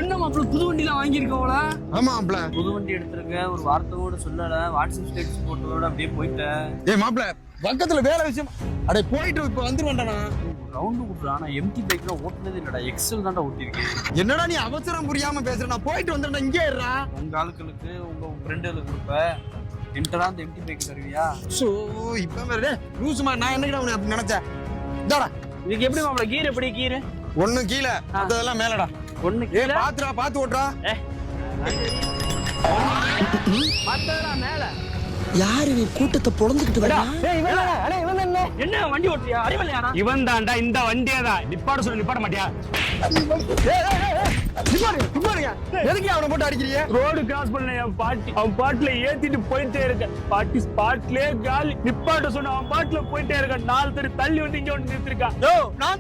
என்ன மாப்பிள்ள புது வண்டிலாம் வாங்கியிருக்கோம்ல? ஆமா மாப்ள. புது வண்டி எடுத்திருக்க, ஒரு வார்த்தை கூட சொல்லல, வாட்ஸ்அப் ஸ்டேட்டஸ் போட்டதோட அப்படியே போயிட்டேன். மாப்ள பக்கத்துல வேலை விஷயம். அடே போயிட்டு இப்ப வந்துருவேன்டா. ரவுண்டு விட்டுறா, நான் எம்டி பைக்ல ஓட்டுனது இல்லடா, எக்ஸல் தான்டா ஓட்டிருக்கேன். என்னடா நீ அவசரம் புரியாம பேசுற? நான் போயிட்டு வந்துட்டேன், இங்கே இருடா. உங்க ஆளுக்களுக்கு உங்க ஃப்ரெண்டுகளுக்கு கொடுப்ப, என்டரா அந்த எம்டி பைக் தருவியா? சோ இப்ப வேற லூசுமா, நான் என்னடா உன்னை அப்படி நினைச்சேன். இதாடா இதுக்கு எப்படி மாப்பிள்ள கீர் எப்படி கீர்? ஒண்ணு கீழே, அதெல்லாம் மேலடா. ஒண்ணு கீழே, பாத்துடா, பாத்து ஓட்டுறா. பாத்துடா மேல. யாரு நீ கூட்டத்தை பொழந்துக்கிட்டு வரா? என்ன வண்டி ஓட்டுறியா? அறிவலையாடா? இவன் தான்டா, இந்த வண்டியதான். நிப்பாட சொல்லி நிப்பாட மாட்டியா? எதுக்கு அவனை போட்டு அடிக்கிறீங்க? ரோடு கிராஸ் பண்ண என் பாட்டி அவன் பாட்டுல ஏத்திட்டு போயிட்டே இருக்க. பாட்டி ஸ்பாட்லயே காலி. நிப்பாட்ட சொன்ன அவன் பாட்டுல போயிட்டே இருக்க. 4 பேர் தள்ளி வந்து இங்க வந்து நிறுத்திருக்கான்.